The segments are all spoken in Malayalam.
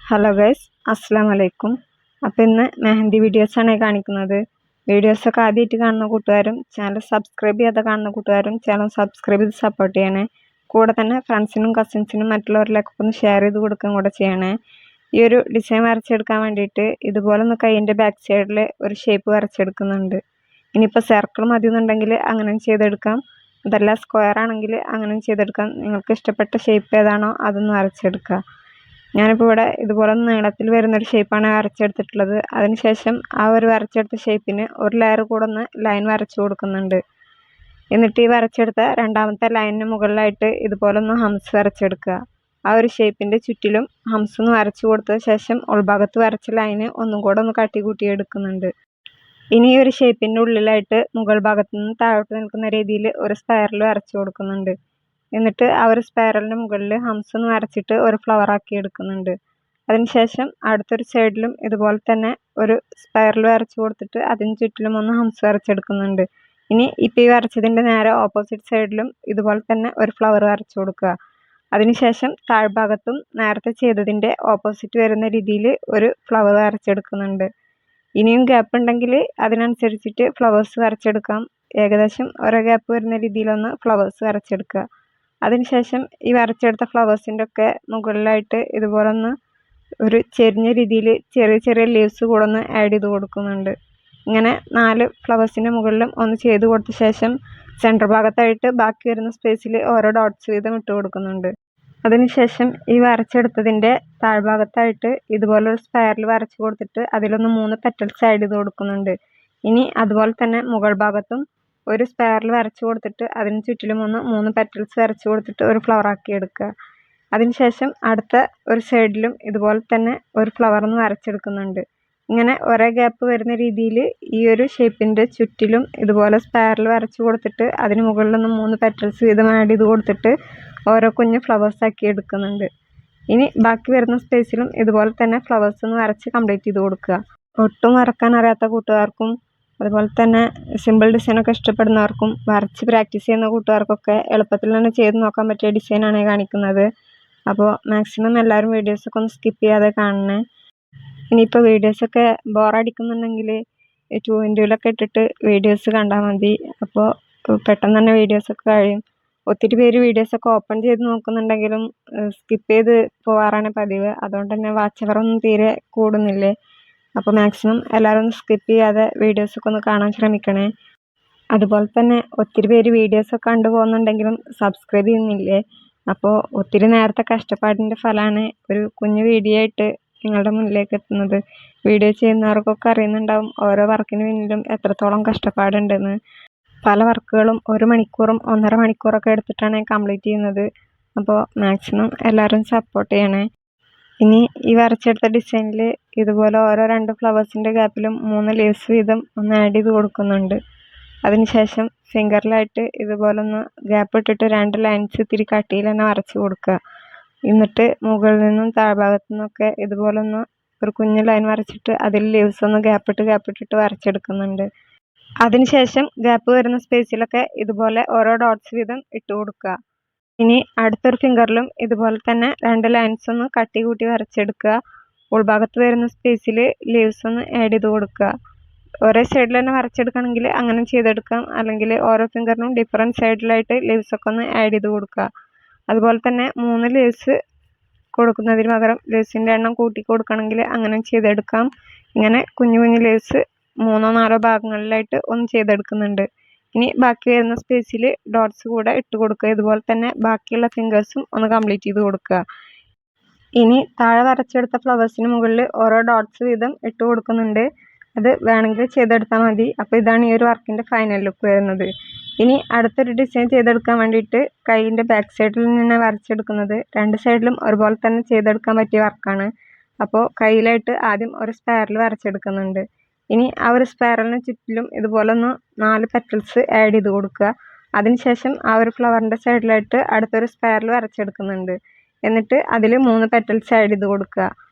ഹലോ ഗൈസ്, അസ്സാം വലൈക്കും. അപ്പോൾ ഇന്ന് മെഹന്തി വീഡിയോസാണ് കാണിക്കുന്നത്. വീഡിയോസൊക്കെ ആദ്യമായിട്ട് കാണുന്ന കൂട്ടുകാരും ചാനൽ സബ്സ്ക്രൈബ് ചെയ്യാതെ കാണുന്ന കൂട്ടുകാരും ചാനൽ സബ്സ്ക്രൈബ് ചെയ്ത് സപ്പോർട്ട് ചെയ്യണേ. കൂടെ തന്നെ ഫ്രണ്ട്സിനും കസിൻസിനും മറ്റുള്ളവരിലേക്കൊക്കെ ഒന്ന് ഷെയർ ചെയ്ത് കൊടുക്കുകയും കൂടെ ചെയ്യണേ. ഈ ഒരു ഡിസൈൻ വരച്ചെടുക്കാൻ വേണ്ടിയിട്ട് ഇതുപോലെ ഒന്ന് കൈയിൻ്റെ ബാക്ക് സൈഡിൽ ഒരു ഷേപ്പ് വരച്ചെടുക്കുന്നുണ്ട്. ഇനിയിപ്പോൾ സർക്കിൾ മതി എന്നുണ്ടെങ്കിൽ അങ്ങനെ ചെയ്തെടുക്കാം, അതല്ല സ്ക്വയർ ആണെങ്കിൽ അങ്ങനെ ചെയ്തെടുക്കാം. നിങ്ങൾക്ക് ഇഷ്ടപ്പെട്ട ഷേപ്പ് ഏതാണോ അതൊന്ന് വരച്ചെടുക്കുക. ഞാനിപ്പോൾ ഇവിടെ ഇതുപോലെ നീളത്തിൽ വരുന്നൊരു ഷേപ്പാണ് വരച്ചെടുത്തിട്ടുള്ളത്. അതിനുശേഷം ആ ഒരു വരച്ചെടുത്ത ഷേപ്പിന് ഒരു ലെയർ കൂടെ ഒന്ന് ലൈൻ വരച്ചു കൊടുക്കുന്നുണ്ട്. എന്നിട്ട് ഈ വരച്ചെടുത്ത രണ്ടാമത്തെ ലൈനിന് മുകളിലായിട്ട് ഇതുപോലെ ഒന്ന് ഹംസ് വരച്ചെടുക്കുക. ആ ഒരു ഷേപ്പിൻ്റെ ചുറ്റിലും ഹംസ് ഒന്ന് വരച്ചു കൊടുത്ത ശേഷം ഉൾഭാഗത്ത് വരച്ച ലൈന് ഒന്നും കൂടെ ഒന്ന് കട്ടി കൂട്ടി എടുക്കുന്നുണ്ട്. ഇനി ഈ ഒരു ഷേപ്പിൻ്റെ ഉള്ളിലായിട്ട് മുകൾ ഭാഗത്തു നിന്ന് താഴോട്ട് നിൽക്കുന്ന രീതിയിൽ ഒരു സ്പൈറൽ വരച്ചു കൊടുക്കുന്നുണ്ട്. എന്നിട്ട് ആ ഒരു സ്പൈറലിന് മുകളിൽ ഹംസ് ഒന്ന് വരച്ചിട്ട് ഒരു ഫ്ലവർ ആക്കി എടുക്കുന്നുണ്ട്. അതിനുശേഷം അടുത്തൊരു സൈഡിലും ഇതുപോലെ തന്നെ ഒരു സ്പൈറൽ വരച്ചു കൊടുത്തിട്ട് അതിന് ചുറ്റിലും ഒന്ന് ഹംസ് വരച്ചെടുക്കുന്നുണ്ട്. ഇനി ഇപ്പോൾ ഈ വരച്ചതിൻ്റെ നേരെ ഓപ്പോസിറ്റ് സൈഡിലും ഇതുപോലെ തന്നെ ഒരു ഫ്ലവർ വരച്ചു കൊടുക്കുക. അതിനുശേഷം താഴ്ഭാഗത്തും നേരത്തെ ചെയ്തതിൻ്റെ ഓപ്പോസിറ്റ് വരുന്ന രീതിയിൽ ഒരു ഫ്ലവർ വരച്ചെടുക്കുന്നുണ്ട്. ഇനിയും ഗ്യാപ്പ് ഉണ്ടെങ്കിൽ അതിനനുസരിച്ചിട്ട് ഫ്ലവേഴ്സ് വരച്ചെടുക്കാം. ഏകദേശം ഓരോ ഗ്യാപ്പ് വരുന്ന രീതിയിലൊന്ന് ഫ്ലവേഴ്സ് വരച്ചെടുക്കുക. അതിനുശേഷം ഈ വരച്ചെടുത്ത ഫ്ലവേഴ്സിൻ്റെ ഒക്കെ മുകളിലായിട്ട് ഇതുപോലെ ഒന്ന് ഒരു ചെരിഞ്ഞ രീതിയിൽ ചെറിയ ചെറിയ ലീവ്സ് കൂടെ ഒന്ന് ആഡ് ചെയ്ത് കൊടുക്കുന്നുണ്ട്. ഇങ്ങനെ 4 ഫ്ലവേഴ്സിൻ്റെ മുകളിലും ഒന്ന് ചെയ്ത് കൊടുത്ത ശേഷം സെൻറ്റർ ഭാഗത്തായിട്ട് ബാക്കി വരുന്ന സ്പേസിൽ ഓരോ ഡോട്ട്സ് വീതം ഇട്ട് കൊടുക്കുന്നുണ്ട്. അതിനുശേഷം ഈ വരച്ചെടുത്തതിൻ്റെ താഴ്ഭാഗത്തായിട്ട് ഇതുപോലെ ഒരു സ്പൈറൽ വരച്ചു കൊടുത്തിട്ട് അതിലൊന്ന് 3 പെറ്റൽസ് ആഡ് ചെയ്ത് കൊടുക്കുന്നുണ്ട്. ഇനി അതുപോലെ തന്നെ മുകൾ ഭാഗത്തും ഒരു സ്പൈറൽ വരച്ചു കൊടുത്തിട്ട് അതിന് ചുറ്റിലും ഒന്ന് 3 പെറ്റൽസ് വരച്ചു കൊടുത്തിട്ട് ഒരു ഫ്ലവർ ആക്കി എടുക്കുക. അതിനുശേഷം അടുത്ത ഒരു സൈഡിലും ഇതുപോലെ തന്നെ ഒരു ഫ്ലവർ ഒന്ന് വരച്ചെടുക്കുന്നുണ്ട്. ഇങ്ങനെ ഒരേ ഗ്യാപ്പ് വരുന്ന രീതിയിൽ ഈ ഒരു ഷേപ്പിൻ്റെ ചുറ്റിലും ഇതുപോലെ സ്പൈറൽ വരച്ചു കൊടുത്തിട്ട് അതിന് മുകളിലൊന്ന് 3 പെറ്റൽസ് വീതം ആഡ് ചെയ്ത് കൊടുത്തിട്ട് ഓരോ കുഞ്ഞ് ഫ്ലവേഴ്സ് ആക്കി എടുക്കുന്നുണ്ട്. ഇനി ബാക്കി വരുന്ന സ്പേസിലും ഇതുപോലെ തന്നെ ഫ്ലവേഴ്സ് ഒന്ന് വരച്ച് കംപ്ലീറ്റ് ചെയ്ത് കൊടുക്കുക. ഒട്ടും വരക്കാൻ അറിയാത്ത കൂട്ടുകാർക്കും അതുപോലെ തന്നെ സിമ്പിൾ ഡിസൈനൊക്കെ ഇഷ്ടപ്പെടുന്നവർക്കും വരച്ച് പ്രാക്ടീസ് ചെയ്യുന്ന കൂട്ടുകാർക്കൊക്കെ എളുപ്പത്തിൽ തന്നെ ചെയ്ത് നോക്കാൻ പറ്റിയ ഡിസൈനാണ് കാണിക്കുന്നത്. അപ്പോൾ മാക്സിമം എല്ലാവരും വീഡിയോസൊക്കെ ഒന്ന് സ്കിപ്പ് ചെയ്യാതെ കാണണേ. ഇനിയിപ്പോൾ വീഡിയോസൊക്കെ ബോറടിക്കുന്നുണ്ടെങ്കിൽ 2x2 ഇട്ടിട്ട് വീഡിയോസ് കണ്ടാൽ മതി. അപ്പോൾ പെട്ടെന്ന് തന്നെ വീഡിയോസൊക്കെ കഴിയും. ഒത്തിരി പേര് വീഡിയോസൊക്കെ ഓപ്പൺ ചെയ്ത് നോക്കുന്നുണ്ടെങ്കിലും സ്കിപ്പ് ചെയ്ത് പോകാറാണ് പതിവ്. അതുകൊണ്ട് തന്നെ വാച്ച് അവറൊന്നും തീരെ കൂടുന്നില്ലേ. അപ്പോൾ മാക്സിമം എല്ലാവരും ഒന്ന് സ്കിപ്പ് ചെയ്യാതെ വീഡിയോസൊക്കെ ഒന്ന് കാണാൻ ശ്രമിക്കണേ. അതുപോലെ തന്നെ ഒത്തിരി പേര് വീഡിയോസൊക്കെ കണ്ടു പോകുന്നുണ്ടെങ്കിലും സബ്സ്ക്രൈബ് ചെയ്യുന്നില്ലേ. അപ്പോൾ ഒത്തിരി നേരത്തെ കഷ്ടപ്പാടിൻ്റെ ഫലമാണ് ഒരു കുഞ്ഞു വീഡിയോ ആയിട്ട് നിങ്ങളുടെ മുന്നിലേക്ക് എത്തുന്നത്. വീഡിയോ ചെയ്യുന്നവർക്കൊക്കെ അറിയുന്നുണ്ടാവും ഓരോ വർക്കിന് പിന്നിലും എത്രത്തോളം കഷ്ടപ്പാടുണ്ടെന്ന്. പല വർക്കുകളും 1 മണിക്കൂറും 1.5 മണിക്കൂറൊക്കെ എടുത്തിട്ടാണ് കംപ്ലീറ്റ് ചെയ്യുന്നത്. അപ്പോൾ മാക്സിമം എല്ലാവരും സപ്പോർട്ട് ചെയ്യണേ. ഇനി ഈ വരച്ചെടുത്ത ഡിസൈനിൽ ഇതുപോലെ ഓരോ 2 ഫ്ലവേഴ്സിൻ്റെ ഗ്യാപ്പിലും 3 ലീവ്സ് വീതം ഒന്ന് ആഡ് ചെയ്ത് കൊടുക്കുന്നുണ്ട്. അതിനുശേഷം ഫിംഗറിലായിട്ട് ഇതുപോലെ ഒന്ന് ഗ്യാപ്പ് ഇട്ടിട്ട് 2 ലൈൻസ് ഇത്തിരി കട്ടിയിൽ തന്നെ വരച്ച് കൊടുക്കുക. എന്നിട്ട് മുകളിൽ നിന്നും താഴ്ഭാഗത്തു നിന്നൊക്കെ ഇതുപോലെ ഒന്ന് ഒരു കുഞ്ഞു ലൈൻ വരച്ചിട്ട് അതിൽ ലീവ്സ് ഒന്ന് ഗ്യാപ്പിട്ടിട്ട് വരച്ചെടുക്കുന്നുണ്ട്. അതിനുശേഷം ഗ്യാപ്പ് വരുന്ന സ്പേസിലൊക്കെ ഇതുപോലെ ഓരോ ഡോട്ട്സ് വീതം ഇട്ട് കൊടുക്കുക. ഇനി അടുത്തൊരു ഫിംഗറിലും ഇതുപോലെ തന്നെ 2 ലൈൻസ് ഒന്ന് കട്ടി കൂട്ടി വരച്ചെടുക്കുക. ഉൾഭാഗത്ത് വരുന്ന സ്പേസിൽ ലീവ്സ് ഒന്ന് ആഡ് ചെയ്ത് കൊടുക്കുക. ഒരേ സൈഡിൽ തന്നെ വരച്ചെടുക്കണമെങ്കിൽ അങ്ങനെ ചെയ്തെടുക്കാം, അല്ലെങ്കിൽ ഓരോ ഫിംഗറിനും ഡിഫറെൻറ്റ് സൈഡിലായിട്ട് ലീവ്സൊക്കെ ഒന്ന് ആഡ് ചെയ്ത് കൊടുക്കുക. അതുപോലെ തന്നെ 3 ലീവ്സ് കൊടുക്കുന്നതിന് പകരം ലീവ്സിൻ്റെ എണ്ണം കൂട്ടി കൊടുക്കണമെങ്കിൽ അങ്ങനെ ചെയ്തെടുക്കാം. ഇങ്ങനെ കുഞ്ഞു കുഞ്ഞു ലീവ്സ് 3-4 ഭാഗങ്ങളിലായിട്ട് ഒന്ന് ചെയ്തെടുക്കുന്നുണ്ട്. ഇനി ബാക്കി വരുന്ന സ്പേസിൽ ഡോട്ട്സ് കൂടെ ഇട്ട് കൊടുക്കുക. ഇതുപോലെ തന്നെ ബാക്കിയുള്ള ഫിംഗേഴ്സും ഒന്ന് കംപ്ലീറ്റ് ചെയ്ത് കൊടുക്കുക. ഇനി താഴെ വരച്ചെടുത്ത ഫ്ലവേഴ്സിന് മുകളിൽ ഓരോ ഡോട്ട്സ് വീതം ഇട്ട് കൊടുക്കുന്നുണ്ട്. അത് വേണമെങ്കിൽ ചെയ്തെടുത്താൽ മതി. അപ്പോൾ ഇതാണ് ഈ ഒരു വർക്കിൻ്റെ ഫൈനൽ ലുക്ക് വരുന്നത്. ഇനി അടുത്തൊരു ഡിസൈൻ ചെയ്തെടുക്കാൻ വേണ്ടിയിട്ട് കൈയിൻ്റെ ബാക്ക് സൈഡിൽ നിന്ന് വരച്ചെടുക്കുന്നത് 2 സൈഡിലും ഒരുപോലെ തന്നെ ചെയ്തെടുക്കാൻ പറ്റിയ വർക്കാണ്. അപ്പോൾ കയ്യിലായിട്ട് ആദ്യം ഒരു സ്പൈറൽ വരച്ചെടുക്കുന്നുണ്ട്. ഇനി ആ ഒരു സ്പൈറലിന് ചുറ്റിലും ഇതുപോലെ ഒന്ന് 4 പെറ്റൽസ് ആഡ് ചെയ്ത് കൊടുക്കുക. അതിനുശേഷം ആ ഒരു ഫ്ലവറിൻ്റെ സൈഡിലായിട്ട് അടുത്തൊരു സ്പൈറൽ വരച്ചെടുക്കുന്നുണ്ട്. എന്നിട്ട് അതിൽ 3 പെറ്റൽസ് ആഡ് ചെയ്ത് കൊടുക്കുക.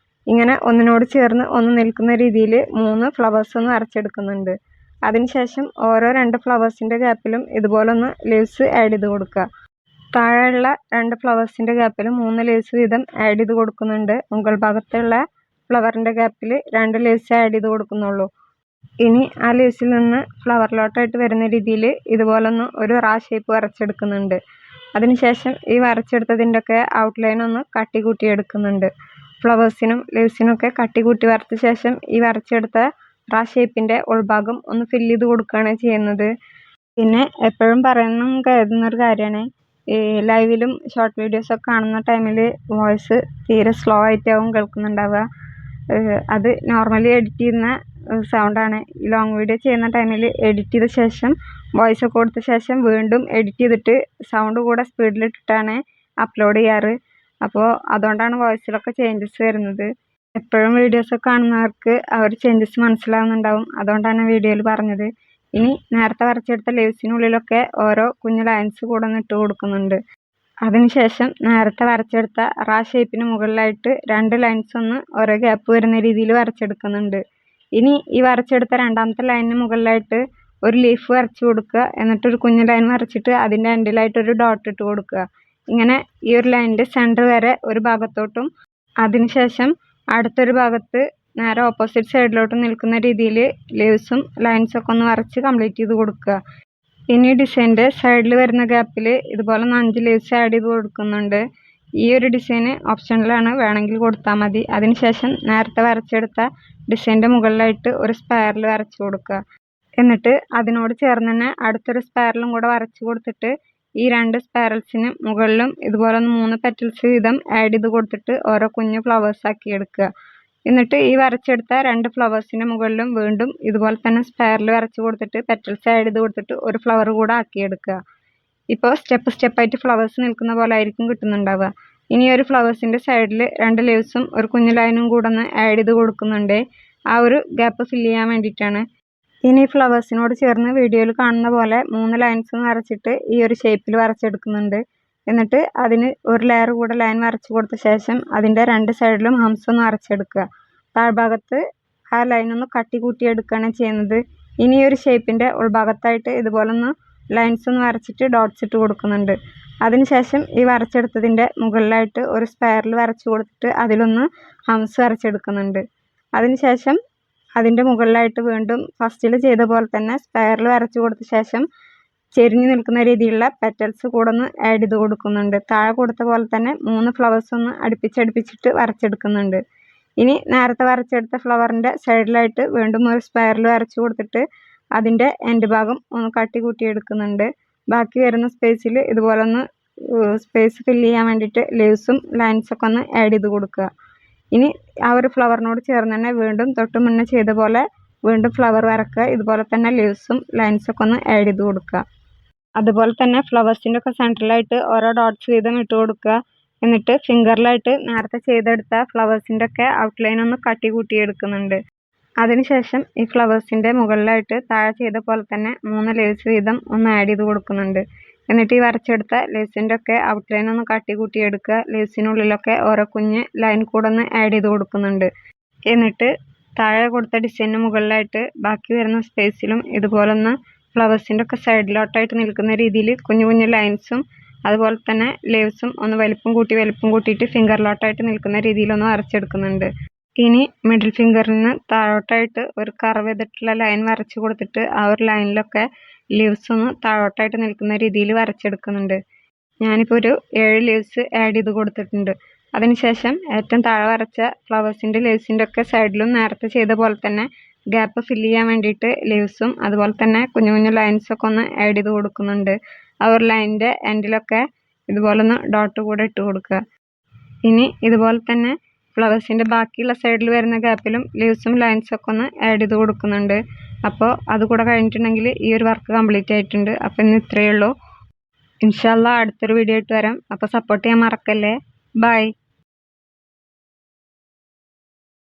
ഇങ്ങനെ ഒന്നിനോട് ചേർന്ന് ഒന്ന് നിൽക്കുന്ന രീതിയിൽ 3 ഫ്ലവേഴ്സ് ഒന്ന് വരച്ചെടുക്കുന്നുണ്ട്. അതിനുശേഷം ഓരോ 2 ഫ്ലവേഴ്സിൻ്റെ ഗ്യാപ്പിലും ഇതുപോലെ ഒന്ന് ലീവ്സ് ആഡ് ചെയ്ത് കൊടുക്കുക. താഴെയുള്ള 2 ഫ്ലവേഴ്സിൻ്റെ ഗ്യാപ്പിൽ 3 ലേസ് വീതം ആഡ് ചെയ്ത് കൊടുക്കുന്നുണ്ട്. മുകൾ ഭാഗത്തുള്ള ഫ്ലവറിൻ്റെ ഗ്യാപ്പിൽ 2 ലേസ് ആഡ് ചെയ്ത് കൊടുക്കുന്നുള്ളൂ. ഇനി ആ ലേസിൽ നിന്ന് ഫ്ലവറിലോട്ടായിട്ട് വരുന്ന രീതിയിൽ ഇതുപോലൊന്ന് ഒരു റാ ഷേപ്പ് വരച്ചെടുക്കുന്നുണ്ട്. അതിനുശേഷം ഈ വരച്ചെടുത്തതിൻ്റെ ഒക്കെ ഔട്ട്ലൈൻ ഒന്ന് കട്ടി കൂട്ടി എടുക്കുന്നുണ്ട്. ഫ്ലവേഴ്സിനും ലേസിനും ഒക്കെ കട്ടി കൂട്ടി വരച്ച ശേഷം ഈ വരച്ചെടുത്ത റാ ഷേപ്പിൻ്റെ ഉൾഭാഗം ഒന്ന് ഫില്ല് ചെയ്ത് കൊടുക്കുകയാണ് ചെയ്യുന്നത്. പിന്നെ എപ്പോഴും പറയണം കരുതുന്നൊരു കാര്യമാണ്, ഈ ലൈവിലും ഷോർട്ട് വീഡിയോസൊക്കെ കാണുന്ന ടൈമിൽ വോയിസ് തീരെ സ്ലോ ആയിട്ടാവും കേൾക്കുന്നുണ്ടാവുക. അത് നോർമലി എഡിറ്റ് ചെയ്യുന്ന സൗണ്ടാണ്. ലോങ് വീഡിയോ ചെയ്യുന്ന ടൈമിൽ എഡിറ്റ് ചെയ്ത ശേഷം വോയിസ് ഒക്കെ കൊടുത്ത ശേഷം വീണ്ടും എഡിറ്റ് ചെയ്തിട്ട് സൗണ്ട് കൂടെ സ്പീഡിലിട്ടിട്ടാണ് അപ്ലോഡ് ചെയ്യാറ്. അപ്പോൾ അതുകൊണ്ടാണ് വോയിസിലൊക്കെ ചേഞ്ചസ് വരുന്നത്. എപ്പോഴും വീഡിയോസൊക്കെ കാണുന്നവർക്ക് ആ ഒരു ചേഞ്ചസ് മനസ്സിലാവുന്നുണ്ടാവും. അതുകൊണ്ടാണ് വീഡിയോയിൽ പറഞ്ഞത്. ഇനി നേരത്തെ വരച്ചെടുത്ത ലേസിനുള്ളിലൊക്കെ ഓരോ കുഞ്ഞു ലൈൻസ് കൂടെ ഒന്ന് ഇട്ട് കൊടുക്കുന്നുണ്ട്. അതിനുശേഷം നേരത്തെ വരച്ചെടുത്ത റാ ഷേപ്പിന് മുകളിലായിട്ട് 2 ലൈൻസ് ഒന്ന് ഓരോ ഗ്യാപ്പ് വരുന്ന രീതിയിൽ വരച്ചെടുക്കുന്നുണ്ട്. ഇനി ഈ വരച്ചെടുത്ത രണ്ടാമത്തെ ലൈനിന് മുകളിലായിട്ട് ഒരു ലീഫ് വരച്ചു കൊടുക്കുക. എന്നിട്ടൊരു കുഞ്ഞു ലൈൻ വരച്ചിട്ട് അതിൻ്റെ എൻഡിലായിട്ട് ഒരു ഡോട്ട് ഇട്ട് കൊടുക്കുക. ഇങ്ങനെ ഈ ഒരു ലൈനിൻ്റെ സെൻറ്റർ വരെ ഒരു ഭാഗത്തോട്ടും അതിനുശേഷം അടുത്തൊരു ഭാഗത്ത് നേരെ ഓപ്പോസിറ്റ് സൈഡിലോട്ട് നിൽക്കുന്ന രീതിയിൽ ലീവ്സും ലൈൻസൊക്കെ ഒന്ന് വരച്ച് കംപ്ലീറ്റ് ചെയ്ത് കൊടുക്കുക. ഇനി ഡിസൈൻ്റെ സൈഡിൽ വരുന്ന ഗ്യാപ്പിൽ ഇതുപോലെ 5 ലീവ്സ് ആഡ് ചെയ്ത് കൊടുക്കുന്നുണ്ട്. ഈ ഒരു ഡിസൈന് ഓപ്ഷനിലാണ്, വേണമെങ്കിൽ കൊടുത്താൽ മതി. അതിനുശേഷം നേരത്തെ വരച്ചെടുത്ത ഡിസൈൻ്റെ മുകളിലായിട്ട് ഒരു സ്പൈറൽ വരച്ചു കൊടുക്കുക. എന്നിട്ട് അതിനോട് ചേർന്ന് തന്നെ അടുത്തൊരു സ്പൈറലും കൂടെ വരച്ചു കൊടുത്തിട്ട് ഈ 2 സ്പൈറൽസിന് മുകളിലും ഇതുപോലെ 3 പെറ്റൽസ് വീതം ആഡ് ചെയ്ത് കൊടുത്തിട്ട് ഓരോ കുഞ്ഞു ഫ്ലവേഴ്സ് ആക്കി എടുക്കുക. എന്നിട്ട് ഈ വരച്ചെടുത്ത 2 ഫ്ലവേഴ്സിൻ്റെ മുകളിലും വീണ്ടും ഇതുപോലെ തന്നെ സ്പൈറൽ വരച്ചു കൊടുത്തിട്ട് പെറ്റൽസ് ആഡ് ചെയ്ത് കൊടുത്തിട്ട് ഒരു ഫ്ലവർ കൂടെ ആക്കിയെടുക്കുക. ഇപ്പോൾ സ്റ്റെപ്പായിട്ട് ഫ്ലവേഴ്സ് നിൽക്കുന്ന പോലെ ആയിരിക്കും കിട്ടുന്നുണ്ടാവുക. ഇനി ഒരു ഫ്ലവേഴ്സിൻ്റെ സൈഡിൽ 2 ലീവ്സും ഒരു കുഞ്ഞു ലൈനും കൂടെ ഒന്ന് ആഡ് ചെയ്ത് കൊടുക്കുന്നുണ്ട്. ആ ഒരു ഗ്യാപ്പ് ഫില്ല് ചെയ്യാൻ വേണ്ടിയിട്ടാണ്. ഇനി ഫ്ലവേഴ്സിനോട് ചേർന്ന് വീഡിയോയിൽ കാണുന്ന പോലെ 3 ലൈൻസ് വരച്ചിട്ട് ഈ ഒരു ഷേപ്പിൽ വരച്ചെടുക്കുന്നുണ്ട്. എന്നിട്ട് അതിന് ഒരു ലെയർ കൂടെ ലൈൻ വരച്ചു കൊടുത്ത ശേഷം അതിൻ്റെ 2 സൈഡിലും ഹംസ് ഒന്ന് വരച്ചെടുക്കുക. താഴ്ഭാഗത്ത് ആ ലൈനൊന്ന് കട്ടി കൂട്ടിയെടുക്കുകയാണ് ചെയ്യുന്നത്. ഇനി ഒരു ഷേപ്പിൻ്റെ ഉൾഭാഗത്തായിട്ട് ഇതുപോലൊന്ന് ലൈൻസ് ഒന്ന് വരച്ചിട്ട് ഡോട്ട്സ് ഇട്ട് കൊടുക്കുന്നുണ്ട്. അതിനുശേഷം ഈ വരച്ചെടുത്തതിൻ്റെ മുകളിലായിട്ട് ഒരു സ്പൈറൽ വരച്ചു കൊടുത്തിട്ട് അതിലൊന്ന് ഹംസ് വരച്ചെടുക്കുന്നുണ്ട്. അതിനുശേഷം അതിൻ്റെ മുകളിലായിട്ട് വീണ്ടും ഫസ്റ്റിൽ ചെയ്ത പോലെ തന്നെ സ്പൈറൽ വരച്ചു കൊടുത്ത ശേഷം ചെരിഞ്ഞു നിൽക്കുന്ന രീതിയിലുള്ള പെറ്റൽസ് കൂടെ ഒന്ന് ആഡ് ചെയ്ത് കൊടുക്കുന്നുണ്ട്. താഴെ കൊടുത്ത പോലെ തന്നെ 3 ഫ്ലവേഴ്സ് ഒന്ന് അടുപ്പിച്ചടുപ്പിച്ചിട്ട് വരച്ചെടുക്കുന്നുണ്ട്. ഇനി നേരത്തെ വരച്ചെടുത്ത ഫ്ലവറിൻ്റെ സൈഡിലായിട്ട് വീണ്ടും ഒരു സ്പൈറൽ വരച്ചു കൊടുത്തിട്ട് അതിൻ്റെ എൻഡ് ഭാഗം ഒന്ന് കട്ടി കൂട്ടിയെടുക്കുന്നുണ്ട്. ബാക്കി വരുന്ന സ്പേസിൽ ഇതുപോലെ ഒന്ന് സ്പേസ് ഫില്ല് ചെയ്യാൻ വേണ്ടിയിട്ട് ലീവ്സും ലൈൻസൊക്കെ ഒന്ന് ആഡ് ചെയ്ത് കൊടുക്കുക. ഇനി ആ ഒരു ഫ്ലവറിനോട് ചേർന്ന് തന്നെ വീണ്ടും തൊട്ട് മുന്നേ ചെയ്ത പോലെ വീണ്ടും ഫ്ലവർ വരക്കുക. ഇതുപോലെ തന്നെ ലീവ്സും ലൈൻസൊക്കെ ഒന്ന് ആഡ് ചെയ്ത് കൊടുക്കുക. അതുപോലെ തന്നെ ഫ്ലവേഴ്സിൻ്റെ ഒക്കെ സെൻറ്ററിലായിട്ട് ഓരോ ഡോട്ട്സ് വീതം ഇട്ട് കൊടുക്കുക. എന്നിട്ട് ഫിംഗറിലായിട്ട് നേരത്തെ ചെയ്തെടുത്ത ഫ്ലവേഴ്സിൻ്റെ ഒക്കെ ഔട്ട്ലൈൻ ഒന്ന് കട്ടി കൂട്ടിയെടുക്കുന്നുണ്ട്. അതിനുശേഷം ഈ ഫ്ലവേഴ്സിൻ്റെ മുകളിലായിട്ട് താഴെ ചെയ്ത പോലെ തന്നെ 3 ലേസ് വീതം ഒന്ന് ആഡ് ചെയ്ത് കൊടുക്കുന്നുണ്ട്. എന്നിട്ട് ഈ വരച്ചെടുത്ത ലേസിൻ്റെ ഒക്കെ ഔട്ട്ലൈൻ ഒന്ന് കട്ടി കൂട്ടിയെടുക്കുക. ലേസിനുള്ളിലൊക്കെ ഓരോ കുഞ്ഞ് ലൈൻ കൂടെ ഒന്ന് ആഡ് ചെയ്ത് കൊടുക്കുന്നുണ്ട്. എന്നിട്ട് താഴെ കൊടുത്ത ഡിസൈനിന് മുകളിലായിട്ട് ബാക്കി വരുന്ന സ്പേസിലും ഇതുപോലൊന്ന് ഫ്ലവേഴ്സിൻ്റെ ഒക്കെ സൈഡിലോട്ടായിട്ട് നിൽക്കുന്ന രീതിയിൽ കുഞ്ഞു കുഞ്ഞു ലൈൻസും അതുപോലെ തന്നെ ലീവ്സും ഒന്ന് വലിപ്പം കൂട്ടിയിട്ട് ഫിംഗറിലോട്ടായിട്ട് നിൽക്കുന്ന രീതിയിലൊന്ന് വരച്ചെടുക്കുന്നുണ്ട്. ഇനി മിഡിൽ ഫിംഗറിന് താഴോട്ടായിട്ട് ഒരു കർവ് ചെയ്തിട്ടുള്ള ലൈൻ വരച്ചു കൊടുത്തിട്ട് ആ ഒരു ലൈനിലൊക്കെ ലീവ്സ് ഒന്ന് താഴോട്ടായിട്ട് നിൽക്കുന്ന രീതിയിൽ വരച്ചെടുക്കുന്നുണ്ട്. ഞാനിപ്പോൾ ഒരു 7 ലീവ്സ് ആഡ് ചെയ്ത് കൊടുത്തിട്ടുണ്ട്. അതിനുശേഷം ഏറ്റവും താഴെ വരച്ച ഫ്ലവേഴ്സിൻ്റെ ലീവ്സിൻ്റെ ഒക്കെ സൈഡിലും നേരത്തെ ചെയ്ത പോലെ തന്നെ ഗ്യാപ്പ് ഫില്ല് ചെയ്യാൻ വേണ്ടിയിട്ട് ലീവ്സും അതുപോലെ തന്നെ കുഞ്ഞു കുഞ്ഞു ലൈൻസൊക്കെ ഒന്ന് ആഡ് ചെയ്ത് കൊടുക്കുന്നുണ്ട്. ആ ഒരു ലൈനിൻ്റെ എൻഡിലൊക്കെ ഇതുപോലെ ഒന്ന് ഡോട്ട് കൂടെ ഇട്ട് കൊടുക്കുക. ഇനി ഇതുപോലെ തന്നെ ഫ്ലവേഴ്സിൻ്റെ ബാക്കിയുള്ള സൈഡിൽ വരുന്ന ഗ്യാപ്പിലും ലീവ്സും ലൈൻസൊക്കെ ഒന്ന് ആഡ് ചെയ്ത് കൊടുക്കുന്നുണ്ട്. അപ്പോൾ അതുകൂടെ കഴിഞ്ഞിട്ടുണ്ടെങ്കിൽ ഈ ഒരു വർക്ക് കംപ്ലീറ്റ് ആയിട്ടുണ്ട്. അപ്പോൾ ഇന്ന് ഇത്രയേ ഉള്ളൂ. ഇൻഷാ അല്ലാഹ് അടുത്തൊരു വീഡിയോ ആയിട്ട് വരാം. അപ്പോൾ സപ്പോർട്ട് ചെയ്യാൻ മറക്കല്ലേ. ബൈ.